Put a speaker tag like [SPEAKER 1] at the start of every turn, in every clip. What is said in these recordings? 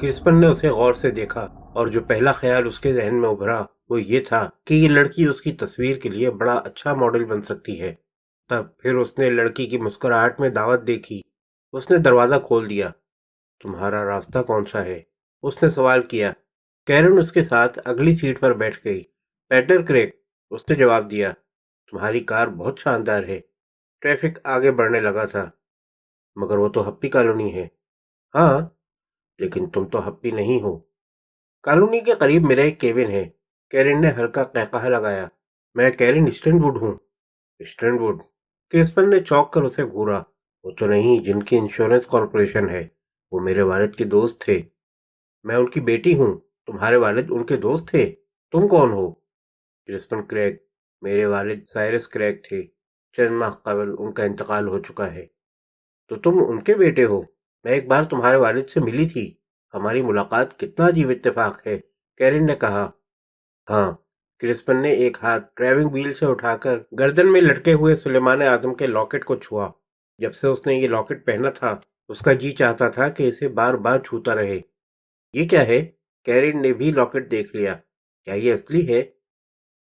[SPEAKER 1] کرسپن نے اسے غور سے دیکھا اور جو پہلا خیال اس کے ذہن میں ابھرا وہ یہ تھا کہ یہ لڑکی اس کی تصویر کے لیے بڑا اچھا ماڈل بن سکتی ہے۔ تب پھر اس نے لڑکی کی مسکراہٹ میں دعوت دیکھی۔ اس نے دروازہ کھول دیا۔ تمہارا راستہ کون سا ہے؟ اس نے سوال کیا۔ کیرن اس کے ساتھ اگلی سیٹ پر بیٹھ گئی۔ پیٹر کریک، اس نے جواب دیا۔ تمہاری کار بہت شاندار ہے۔ ٹریفک آگے بڑھنے لگا تھا۔ مگر وہ تو ہپی کالونی ہے۔ ہاں، لیکن تم تو ہپی نہیں ہو۔ کالونی کے قریب میرا ایک کیبن ہے۔ کیرن نے ہلکا قہقہہ لگایا۔ میں کیرن اسٹرن ووڈ ہوں۔ Sternwood? کرسپن نے چونک کر اسے گھورا۔ وہ تو نہیں جن کی انشورنس کارپوریشن ہے۔ وہ میرے والد کے دوست تھے۔ میں ان کی بیٹی ہوں۔ تمہارے والد ان کے دوست تھے؟ تم کون ہو؟ کرسپن کریگ، میرے والد سائرس کریگ تھے۔ چند ماہ قبل ان کا انتقال ہو چکا ہے۔ تو تم ان کے بیٹے ہو؟ میں ایک بار تمہارے والد سے ملی تھی۔ ہماری ملاقات کتنا عجیب اتفاق ہے، کیرن نے کہا۔ ہاں، کرسپن نے ایک ہاتھ ڈرائیونگ وہیل سے اٹھا کر گردن میں لٹکے ہوئے سلیمان اعظم کے لاکٹ کو چھوا۔ جب سے اس نے یہ لاکٹ پہنا تھا اس کا جی چاہتا تھا کہ اسے بار بار چھوتا رہے۔ یہ کیا ہے؟ کیرن نے بھی لاکٹ دیکھ لیا۔ کیا یہ اصلی ہے؟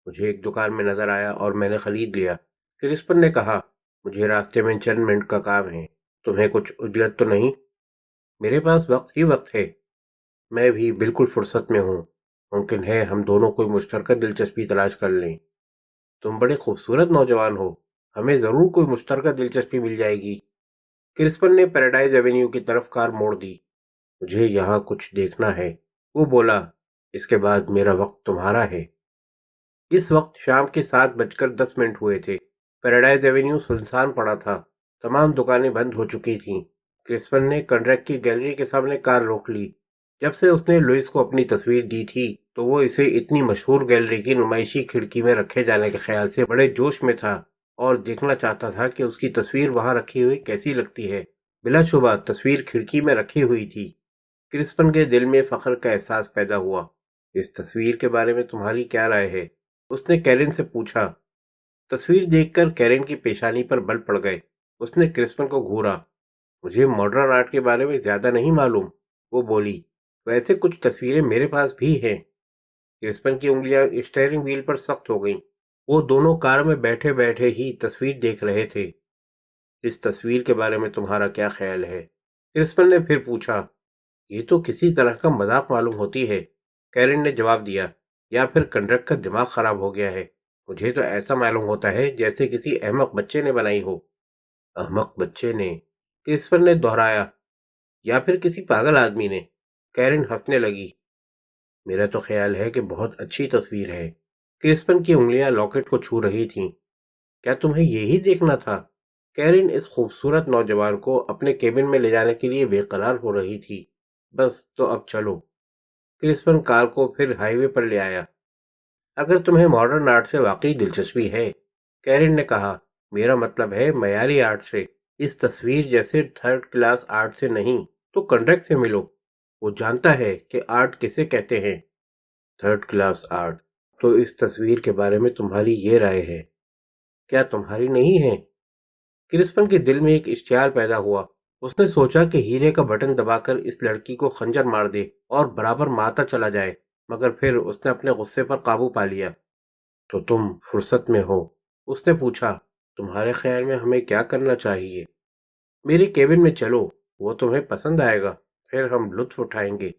[SPEAKER 1] مجھے ایک دکان میں نظر آیا اور میں نے خرید لیا، کرسپن نے کہا۔ مجھے راستے میں چند منٹ کا کام ہے۔ تمہیں کچھ عجلت تو نہیں؟ میرے پاس وقت ہی وقت ہے۔ میں بھی بالکل فرصت میں ہوں۔ ممکن ہے ہم دونوں کوئی مشترکہ دلچسپی تلاش کر لیں۔ تم بڑے خوبصورت نوجوان ہو۔ ہمیں ضرور کوئی مشترکہ دلچسپی مل جائے گی۔ کرسپن نے پیراڈائز ایونیو کی طرف کار موڑ دی۔ مجھے یہاں کچھ دیکھنا ہے، وہ بولا۔ اس کے بعد میرا وقت تمہارا ہے۔ اس وقت شام کے 7:10 ہوئے تھے۔ پیراڈائز ایونیو سنسان پڑا تھا۔ تمام دکانیں بند ہو چکی تھیں۔ کرسپن نے کنڈرک کی گیلری کے سامنے کار روک لی۔ جب سے اس نے لوئس کو اپنی تصویر دی تھی تو وہ اسے اتنی مشہور گیلری کی نمائشی کھڑکی میں رکھے جانے کے خیال سے بڑے جوش میں تھا اور دیکھنا چاہتا تھا کہ اس کی تصویر وہاں رکھی ہوئی کیسی لگتی ہے۔ بلا شبہ تصویر کھڑکی میں رکھی ہوئی تھی۔ کرسپن کے دل میں فخر کا احساس پیدا ہوا۔ اس تصویر کے بارے میں تمہاری کیا رائے ہے؟ اس نے کیرن سے پوچھا۔ تصویر دیکھ کر کیرن کی پیشانی پر بل پڑ گئے۔ اس نے کرسپن کو گھورا۔ مجھے ماڈرن آرٹ کے بارے میں زیادہ نہیں معلوم، وہ بولی۔ ویسے کچھ تصویریں میرے پاس بھی ہیں۔ کرسپن کی انگلیاں اسٹیئرنگ وہیل پر سخت ہو گئیں۔ وہ دونوں کار میں بیٹھے بیٹھے ہی تصویر دیکھ رہے تھے۔ اس تصویر کے بارے میں تمہارا کیا خیال ہے؟ کرسپن نے پھر پوچھا۔ یہ تو کسی طرح کا مذاق معلوم ہوتی ہے، کیرن نے جواب دیا۔ یا پھر کنڈرک کا دماغ خراب ہو گیا ہے۔ مجھے تو ایسا معلوم ہوتا ہے جیسے کسی احمق بچے نے بنائی ہو۔ احمق بچے نے؟ کرسپن نے دہرایا۔ یا پھر کسی پاگل آدمی نے۔ کیرن ہنسنے لگی۔ میرا تو خیال ہے کہ بہت اچھی تصویر ہے۔ کرسپن کی انگلیاں لاکٹ کو چھو رہی تھیں۔ کیا تمہیں یہی دیکھنا تھا؟ کیرن اس خوبصورت نوجوان کو اپنے کیبن میں لے جانے کے لیے بے قرار ہو رہی تھی۔ بس تو اب چلو۔ کرسپن کار کو پھر ہائی وے پر لے آیا۔ اگر تمہیں ماڈرن آرٹ سے واقعی دلچسپی ہے، کیرن نے کہا، میرا مطلب ہے معیاری آرٹ سے، اس تصویر جیسے تھرڈ کلاس آرٹ سے نہیں، تو کنڈرک سے ملو۔ وہ جانتا ہے کہ آرٹ کسے کہتے ہیں۔ Third class art? تو اس تصویر کے بارے میں تمہاری یہ رائے ہے؟ کیا تمہاری نہیں ہے؟ کرسپن کے دل میں ایک اشتعال پیدا ہوا۔ اس نے سوچا کہ ہیرے کا بٹن دبا کر اس لڑکی کو خنجر مار دے اور برابر مارتا چلا جائے، مگر پھر اس نے اپنے غصے پر قابو پا لیا۔ تو تم فرصت میں ہو؟ اس نے پوچھا۔ تمہارے خیال میں ہمیں کیا کرنا چاہیے؟ میرے کیبن میں چلو، وہ تمہیں پسند آئے گا، پھر ہم لطف اٹھائیں گے۔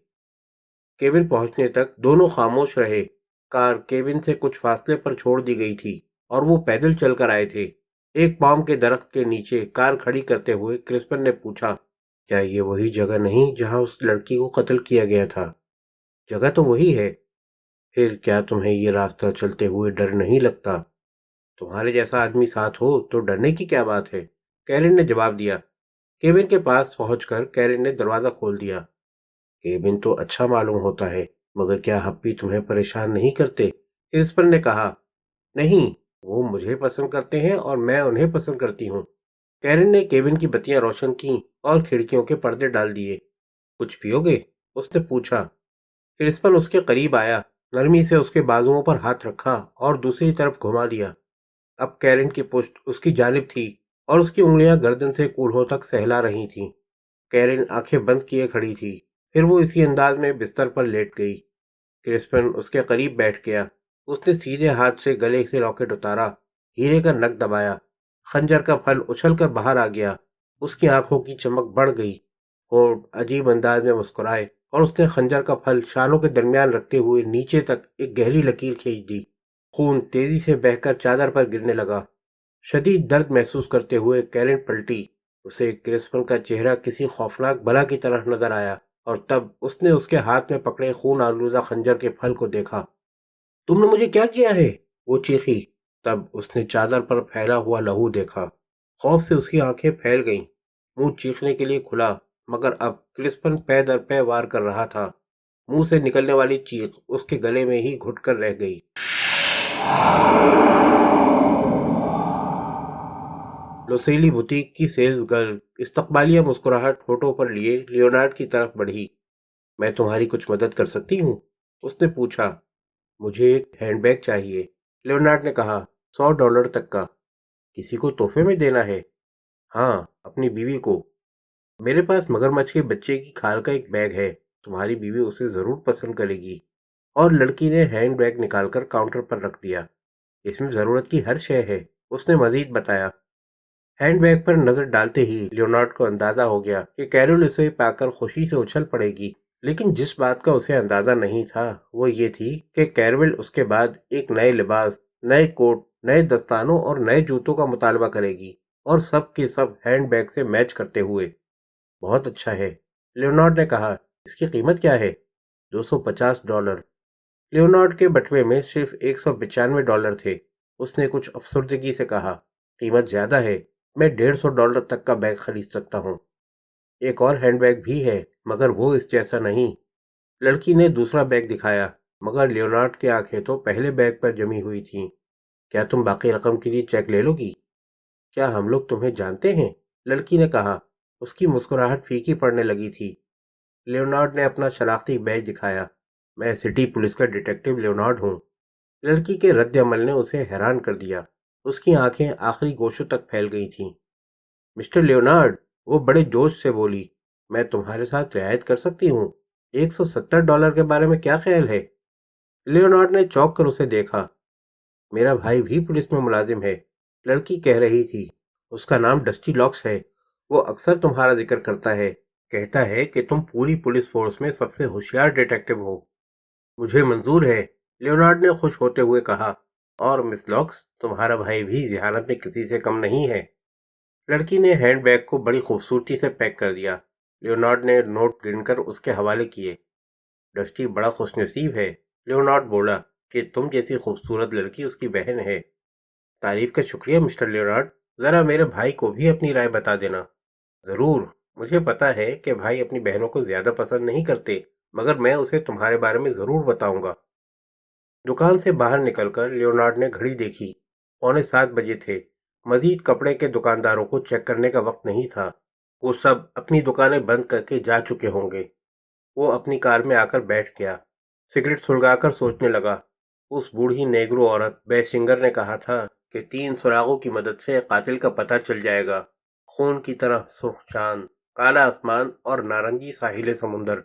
[SPEAKER 1] کیبن پہنچنے تک دونوں خاموش رہے۔ کار کیبن سے کچھ فاصلے پر چھوڑ دی گئی تھی اور وہ پیدل چل کر آئے تھے۔ ایک پام کے درخت کے نیچے کار کھڑی کرتے ہوئے کرسپن نے پوچھا، کیا یہ وہی جگہ نہیں جہاں اس لڑکی کو قتل کیا گیا تھا؟ جگہ تو وہی ہے۔ پھر کیا تمہیں یہ راستہ چلتے ہوئے ڈر نہیں لگتا؟ تمہارے جیسا آدمی ساتھ ہو تو ڈرنے کی کیا بات ہے، کیرن نے جواب دیا۔ کیبن کے پاس پہنچ کر کیرن نے دروازہ کھول دیا۔ کیبن تو اچھا معلوم ہوتا ہے، مگر کیا ہپی تمہیں پریشان نہیں کرتے؟ کرسپن نے کہا۔ نہیں، وہ مجھے پسند کرتے ہیں اور میں انہیں پسند کرتی ہوں۔ کیرن نے کیبن کی بتیاں روشن کیں اور کھڑکیوں کے پردے ڈال دیے۔ کچھ پیو گے؟ اس نے پوچھا۔ کرسپن اس کے قریب آیا، نرمی سے اس کے بازوؤں پر ہاتھ رکھا اور دوسری طرف گھما دیا۔ اب کیرن کی پشت اس کی جانب تھی اور اس کی انگلیاں گردن سے کولہوں تک سہلا رہی تھیں۔ کیرن آنکھیں بند کیے کھڑی تھی۔ پھر وہ اسی انداز میں بستر پر لیٹ گئی۔ کرسپن اس کے قریب بیٹھ گیا۔ اس نے سیدھے ہاتھ سے گلے سے لاکٹ اتارا، ہیرے کا نگ دبایا۔ خنجر کا پھل اچھل کر باہر آ گیا۔ اس کی آنکھوں کی چمک بڑھ گئی، ہونٹ عجیب انداز میں مسکرائے، اور اس نے خنجر کا پھل شانوں کے درمیان رکھتے ہوئے نیچے تک ایک گہری لکیر کھینچ دی۔ خون تیزی سے بہہ کر چادر پر گرنے لگا۔ شدید درد محسوس کرتے ہوئے کیرن پلٹی۔ اسے کرسپن کا چہرہ کسی خوفناک بلا کی طرح نظر آیا، اور تب اس نے اس کے ہاتھ میں پکڑے خون آلودہ خنجر کے پھل کو دیکھا۔ تم نے مجھے کیا کیا ہے؟ وہ چیخی۔ تب اس نے چادر پر پھیلا ہوا لہو دیکھا۔ خوف سے اس کی آنکھیں پھیل گئیں، منہ چیخنے کے لیے کھلا، مگر اب کرسپن پے در پے وار کر رہا تھا۔ منہ سے نکلنے والی چیخ اس کے گلے میں ہی گھٹ کر رہ گئی۔ لوسیلی بوتیک کی سیلز گرل استقبالیہ مسکراہٹ ہونٹوں پر لیے لیونارڈ کی طرف بڑھی۔ میں تمہاری کچھ مدد کر سکتی ہوں؟ اس نے پوچھا۔ مجھے ایک ہینڈ بیگ چاہیے، لیونارڈ نے کہا، $100 تک کا۔ کسی کو تحفے میں دینا ہے؟ ہاں، اپنی بیوی کو۔ میرے پاس مگرمچھ کے بچے کی کھال کا ایک بیگ ہے، تمہاری بیوی اسے ضرور پسند کرے گی۔ اور لڑکی نے ہینڈ بیگ نکال کر کاؤنٹر پر رکھ دیا۔ اس میں ضرورت کی ہر شے ہے، اس نے مزید بتایا۔ ہینڈ بیگ پر نظر ڈالتے ہی لیونارڈ کو اندازہ ہو گیا کہ کیرول اسے پا کر خوشی سے اچھل پڑے گی، لیکن جس بات کا اسے اندازہ نہیں تھا وہ یہ تھی کہ کیرول اس کے بعد ایک نئے لباس، نئے کوٹ، نئے دستانوں اور نئے جوتوں کا مطالبہ کرے گی، اور سب کے سب ہینڈ بیگ سے میچ کرتے ہوئے۔ بہت اچھا ہے، لیونارڈ نے کہا۔ اس کی قیمت کیا ہے؟ $250۔ لیونارڈ کے بٹوے میں صرف $195 تھے۔ اس نے کچھ افسردگی سے کہا، قیمت زیادہ ہے، میں $150 تک کا بیگ خرید سکتا ہوں۔ ایک اور ہینڈ بیگ بھی ہے، مگر وہ اس جیسا نہیں۔ لڑکی نے دوسرا بیگ دکھایا، مگر لیونارڈ کی آنکھیں تو پہلے بیگ پر جمی ہوئی تھیں۔ کیا تم باقی رقم کے لیے چیک لے لو گی؟ کیا ہم لوگ تمہیں جانتے ہیں؟ لڑکی نے کہا۔ اس کی مسکراہٹ پھیکی پڑنے لگی تھی۔ لیونارڈ نے اپنا شناختی بیج دکھایا۔ میں سٹی پولیس کا ڈیٹیکٹو لیونارڈ ہوں۔ لڑکی کے رد عمل نے اسے حیران کر دیا۔ اس کی آنکھیں آخری گوشوں تک پھیل گئی تھیں۔ مسٹر لیونارڈ، وہ بڑے جوش سے بولی، میں تمہارے ساتھ رعایت کر سکتی ہوں۔ $170 کے بارے میں کیا خیال ہے؟ لیونارڈ نے چونک کر اسے دیکھا۔ میرا بھائی بھی پولیس میں ملازم ہے، لڑکی کہہ رہی تھی۔ اس کا نام ڈسٹی لاکس ہے۔ وہ اکثر تمہارا ذکر کرتا ہے، کہتا ہے کہ تم پوری پولیس فورس میں سب سے ہوشیار ڈیٹیکٹو ہو۔ مجھے منظور ہے، لیونارڈ نے خوش ہوتے ہوئے کہا، اور مس لاکس، تمہارا بھائی بھی ذہانت میں کسی سے کم نہیں ہے۔ لڑکی نے ہینڈ بیگ کو بڑی خوبصورتی سے پیک کر دیا۔ لیونارڈ نے نوٹ گن کر اس کے حوالے کیے۔ ڈسٹی بڑا خوش نصیب ہے، لیونارڈ بولا، کہ تم جیسی خوبصورت لڑکی اس کی بہن ہے۔ تعریف کا شکریہ مسٹر لیونارڈ، ذرا میرے بھائی کو بھی اپنی رائے بتا دینا۔ ضرور، مجھے پتا ہے کہ بھائی اپنی بہنوں کو زیادہ پسند نہیں کرتے، مگر میں اسے تمہارے بارے میں ضرور بتاؤں گا۔ دکان سے باہر نکل کر لیونارڈ نے گھڑی دیکھی۔ 7:15 بجے تھے۔ مزید کپڑے کے دکانداروں کو چیک کرنے کا وقت نہیں تھا، وہ سب اپنی دکانیں بند کر کے جا چکے ہوں گے۔ وہ اپنی کار میں آ کر بیٹھ گیا، سگریٹ سلگا کر سوچنے لگا۔ اس بوڑھی نیگرو عورت بے سنگر نے کہا تھا کہ 3 سراغوں کی مدد سے قاتل کا پتہ چل جائے گا، خون کی طرح سرخ چاند، کالا آسمان اور نارنجی ساحل سمندر۔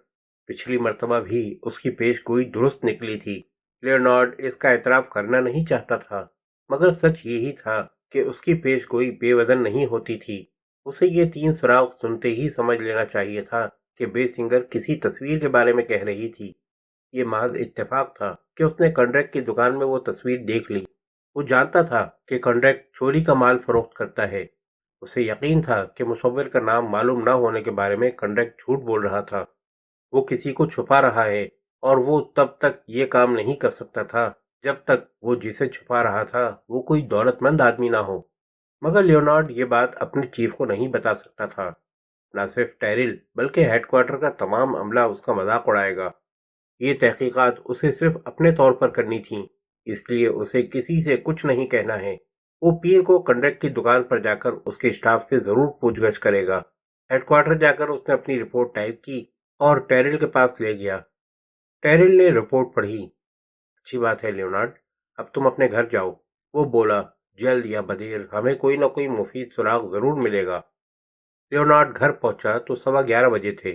[SPEAKER 1] پچھلی مرتبہ بھی اس کی پیش گوئی درست نکلی تھی۔ لیونارڈ اس کا اعتراف کرنا نہیں چاہتا تھا، مگر سچ یہی تھا کہ اس کی پیش گوئی بے وزن نہیں ہوتی تھی۔ اسے یہ 3 سراغ سنتے ہی سمجھ لینا چاہیے تھا کہ بے سنگر کسی تصویر کے بارے میں کہہ رہی تھی۔ یہ محض اتفاق تھا کہ اس نے کنڈریک کی دکان میں وہ تصویر دیکھ لی۔ وہ جانتا تھا کہ کنڈریک چوری کا مال فروخت کرتا ہے۔ اسے یقین تھا کہ مصور کا نام معلوم نہ ہونے کے بارے میں کنڈریک جھوٹ بول رہا تھا۔ وہ کسی کو چھپا رہا ہے، اور وہ تب تک یہ کام نہیں کر سکتا تھا جب تک وہ جسے چھپا رہا تھا وہ کوئی دولت مند آدمی نہ ہو۔ مگر لیونارڈ یہ بات اپنے چیف کو نہیں بتا سکتا تھا۔ نہ صرف ٹیرل بلکہ ہیڈ کوارٹر کا تمام عملہ اس کا مذاق اڑائے گا۔ یہ تحقیقات اسے صرف اپنے طور پر کرنی تھیں، اس لیے اسے کسی سے کچھ نہیں کہنا ہے۔ وہ پیر کو کنڈریک کی دکان پر جا کر اس کے اسٹاف سے ضرور پوچھ گچھ کرے گا۔ ہیڈ کوارٹر جا کر اس نے اپنی رپورٹ ٹائپ کی اور ٹیرل کے پاس لے گیا۔ ٹیرل نے رپورٹ پڑھی۔ اچھی بات ہے لیونارڈ، اب تم اپنے گھر جاؤ، وہ بولا۔ جلد یا بدیر ہمیں کوئی نہ کوئی مفید سراغ ضرور ملے گا۔ لیونارڈ گھر پہنچا تو 11:15 بجے تھے۔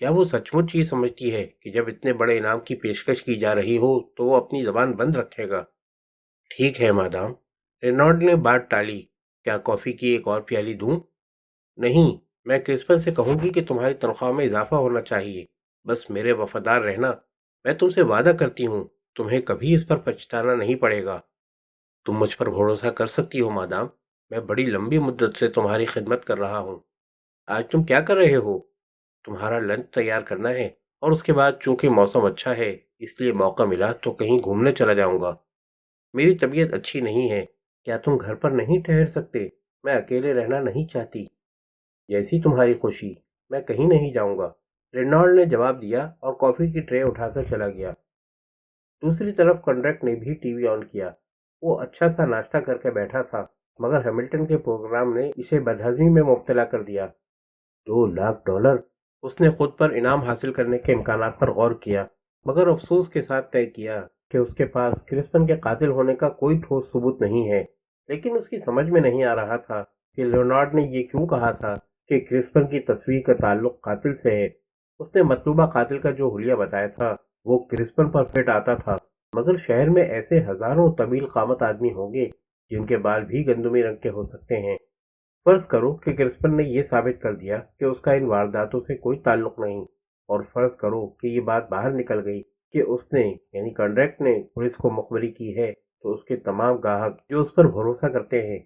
[SPEAKER 1] کیا وہ سچ مچ یہ سمجھتی ہے کہ جب اتنے بڑے انعام کی پیشکش کی جا رہی ہو تو وہ اپنی زبان بند رکھے گا؟ ٹھیک ہے مادام، رینالڈ نے بات ٹالی۔ کیا کافی کی ایک اور پیالی دوں؟ نہیں، میں کرسپن سے کہوں گی کہ تمہاری تنخواہ میں اضافہ ہونا چاہیے، بس میرے وفادار رہنا۔ میں تم سے وعدہ کرتی ہوں تمہیں کبھی اس پر پچھتانا نہیں پڑے گا۔ تم مجھ پر بھروسہ کر سکتی ہو مادام، میں بڑی لمبی مدت سے تمہاری خدمت کر رہا ہوں۔ آج تم کیا کر رہے ہو؟ تمہارا لنچ تیار کرنا ہے، اور اس کے بعد چونکہ موسم اچھا ہے اس لیے موقع ملا تو کہیں گھومنے چلا جاؤں گا۔ میری طبیعت اچھی نہیں ہے، کیا تم گھر پر نہیں ٹھہر سکتے؟ میں اکیلے رہنا نہیں چاہتی۔ جیسی تمہاری خوشی، میں کہیں نہیں جاؤں گا، رینالڈ نے جواب دیا اور کافی کی ٹرے اٹھا کر چلا گیا۔ دوسری طرف کنڈکٹ نے بھی ٹی وی آن کیا۔ وہ اچھا سا ناشتہ کر کے بیٹھا تھا، مگر ہیملٹن کے پروگرام نے اسے بدہضمی میں مبتلا کر دیا۔ $2 لاکھ! اس نے خود پر انعام حاصل کرنے کے امکانات پر غور کیا، مگر افسوس کے ساتھ طے کیا کہ اس کے پاس کرسپن کے قاتل ہونے کا کوئی ٹھوس ثبوت نہیں ہے۔ لیکن اس کی سمجھ میں نہیں آ رہا تھا کہ لیونارڈ نے یہ کیوں کہا تھا کہ کرسپن کی تصویر کا تعلق قاتل سے ہے۔ اس نے مطلوبہ قاتل کا جو حلیہ بتایا تھا وہ کرسپن پر فٹ آتا تھا، مگر شہر میں ایسے ہزاروں طویل قامت آدمی ہوں گے جن کے بال بھی گندمی رنگ کے ہو سکتے ہیں۔ فرض کرو کہ کرسپن نے یہ ثابت کر دیا کہ اس کا ان وارداتوں سے کوئی تعلق نہیں، اور فرض کرو کہ یہ بات باہر نکل گئی کہ اس نے یعنی کنڈکٹ نے پولیس کو مخبری کی ہے، تو اس کے تمام گاہک جو اس پر بھروسہ کرتے ہیں،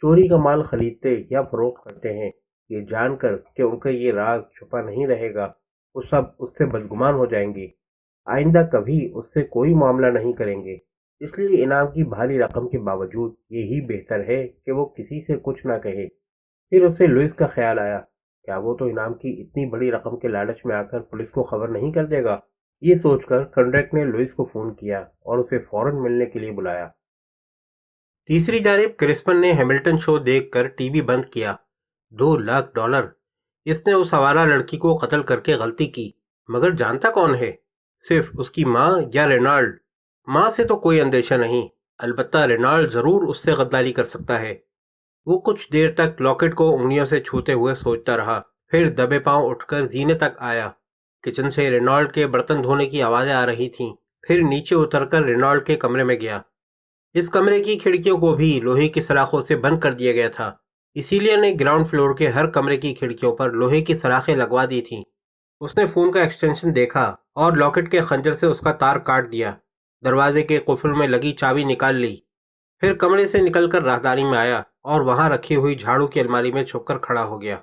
[SPEAKER 1] چوری کا مال خریدتے یا فروخت کرتے ہیں، یہ جان کر کہ ان کا یہ راز چھپا نہیں رہے گا، وہ سب اس سے بدگمان ہو جائیں گے، آئندہ کبھی اس سے کوئی معاملہ نہیں کریں گے۔ اس لیے انعام کی بھاری رقم کے باوجود یہی بہتر ہے کہ وہ کسی سے کچھ نہ کہے۔ پھر اسے لوئس کا خیال آیا، کیا وہ تو انعام کی اتنی بڑی رقم کے لالچ میں آ کر پولیس کو خبر نہیں کر دے گا؟ یہ سوچ کر کنڈکٹ نے لوئس کو فون کیا اور اسے فوراً ملنے کے لیے بلایا۔ تیسری جانب کرسپن نے ہیملٹن شو دیکھ کر ٹی وی بند کیا۔ $2 لاکھ! اس نے اس آوارہ لڑکی کو قتل کر کے غلطی کی، مگر جانتا کون ہے؟ صرف اس کی ماں یا رینالڈ؟ ماں سے تو کوئی اندیشہ نہیں، البتہ رینالڈ ضرور اس سے غداری کر سکتا ہے۔ وہ کچھ دیر تک لاکٹ کو انگلیوں سے چھوتے ہوئے سوچتا رہا، پھر دبے پاؤں اٹھ کر زینے تک آیا۔ کچن سے رینالڈ کے برتن دھونے کی آوازیں آ رہی تھیں، پھر نیچے اتر کر رینالڈ کے کمرے میں گیا۔ اس کمرے کی کھڑکیوں کو بھی لوہے کی سلاخوں سے بند کر دیا گیا تھا، اسی لیے نے گراؤنڈ فلور کے ہر کمرے کی کھڑکیوں پر لوہے کی سلاخیں لگوا دی تھیں۔ اس نے فون کا ایکسٹینشن دیکھا اور لاکٹ کے خنجر سے اس کا تار کاٹ دیا، دروازے کے قفل میں لگی چابی نکال لی، پھر کمرے سے نکل کر راہداری میں آیا اور وہاں رکھی ہوئی جھاڑو کی الماری میں چھپ کر کھڑا ہو گیا۔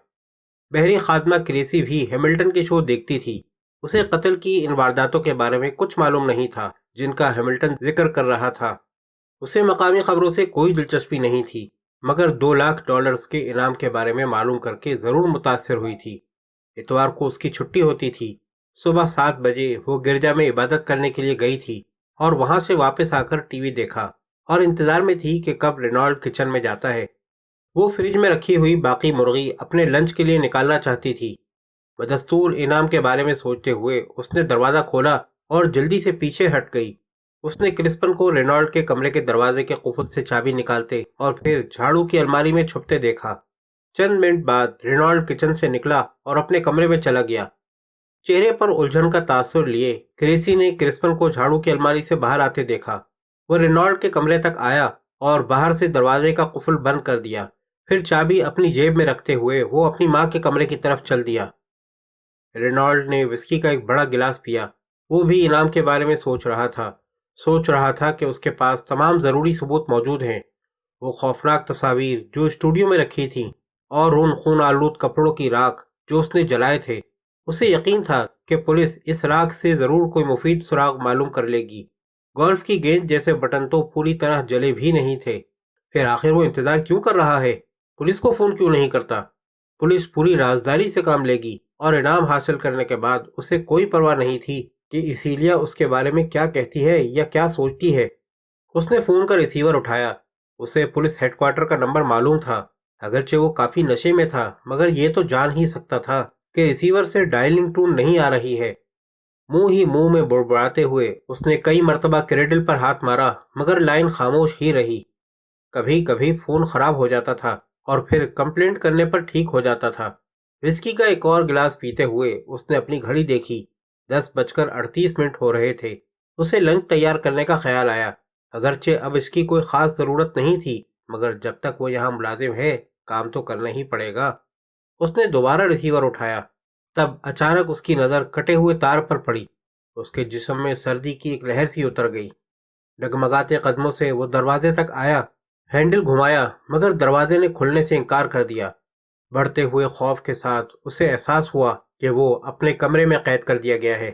[SPEAKER 1] بحری خادمہ کریسی بھی ہیملٹن کے شو دیکھتی تھی۔ اسے قتل کی ان وارداتوں کے بارے میں کچھ معلوم نہیں تھا جن کا ہیملٹن ذکر کر رہا تھا۔ اسے مقامی خبروں سے کوئی دلچسپی نہیں تھی، مگر $2 لاکھ کے انعام کے بارے میں معلوم کر کے ضرور متاثر ہوئی تھی۔ اتوار کو اس کی چھٹی ہوتی تھی۔ صبح 7 بجے وہ گرجا میں عبادت کرنے کے لیے گئی تھی اور وہاں سے واپس آ کر ٹی وی دیکھا اور انتظار میں تھی کہ کب رینالڈ کچن میں جاتا ہے۔ وہ فریج میں رکھی ہوئی باقی مرغی اپنے لنچ کے لیے نکالنا چاہتی تھی۔ بدستور انعام کے بارے میں سوچتے ہوئے اس نے دروازہ کھولا اور جلدی سے پیچھے ہٹ گئی۔ اس نے کرسپن کو رینالڈ کے کمرے کے دروازے کے قفل سے چابی نکالتے اور پھر جھاڑو کی الماری میں چھپتے دیکھا۔ چند منٹ بعد رینالڈ کچن سے نکلا اور اپنے کمرے میں چلا گیا۔ چہرے پر الجھن کا تاثر لیے کریسی نے کرسپن کو جھاڑو کی الماری سے باہر آتے دیکھا۔ وہ رینالڈ کے کمرے تک آیا اور باہر سے دروازے کا قفل بند کر دیا، پھر چابی اپنی جیب میں رکھتے ہوئے وہ اپنی ماں کے کمرے کی طرف چل دیا۔ رینالڈ نے وسکی کا ایک بڑا گلاس پیا۔ وہ بھی انعام کے بارے میں سوچ رہا تھا کہ اس کے پاس تمام ضروری ثبوت موجود ہیں۔ وہ خوفناک تصاویر جو اسٹوڈیو میں رکھی تھیں اور ان خون آلود کپڑوں کی راکھ جو اس نے جلائے تھے، اسے یقین تھا کہ پولیس اس راکھ سے ضرور کوئی مفید سراغ معلوم کر لے گی۔ گولف کی گیند جیسے بٹن تو پوری طرح جلے بھی نہیں تھے۔ پھر آخر وہ انتظار کیوں کر رہا ہے؟ پولیس کو فون کیوں نہیں کرتا؟ پولیس پوری رازداری سے کام لے گی، اور انعام حاصل کرنے کے بعد اسے کوئی پرواہ نہیں تھی کہ ایسیلیا اس کے بارے میں کیا کہتی ہے یا کیا سوچتی ہے۔ اس نے فون کا ریسیور اٹھایا۔ اسے پولیس ہیڈ کوارٹر کا نمبر معلوم تھا، اگرچہ وہ کافی نشے میں تھا، مگر یہ تو جان ہی سکتا تھا کہ ریسیور سے ڈائلنگ ٹون نہیں آ رہی ہے۔ منہ میں بڑبڑاتے ہوئے اس نے کئی مرتبہ کریڈل پر ہاتھ مارا، مگر لائن خاموش ہی رہی۔ کبھی کبھی فون خراب ہو جاتا تھا اور پھر کمپلینٹ کرنے پر ٹھیک ہو جاتا تھا۔ وسکی کا ایک اور گلاس پیتے ہوئے اس نے اپنی گھڑی دیکھی۔ 10:38 ہو رہے تھے۔ اسے لنچ تیار کرنے کا خیال آیا۔ اگرچہ اب اس کی کوئی خاص ضرورت نہیں تھی، مگر جب تک وہ یہاں ملازم ہے کام تو کرنا ہی پڑے گا۔ اس نے دوبارہ ریسیور اٹھایا، تب اچانک اس کی نظر کٹے ہوئے تار پر پڑی۔ اس کے جسم میں سردی کی ایک لہر سی اتر گئی۔ ڈگمگاتے قدموں سے وہ دروازے تک آیا، ہینڈل گھمایا، مگر دروازے نے کھلنے سے انکار کر دیا۔ بڑھتے ہوئے خوف کے ساتھ اسے احساس ہوا کہ وہ اپنے کمرے میں قید کر دیا گیا ہے۔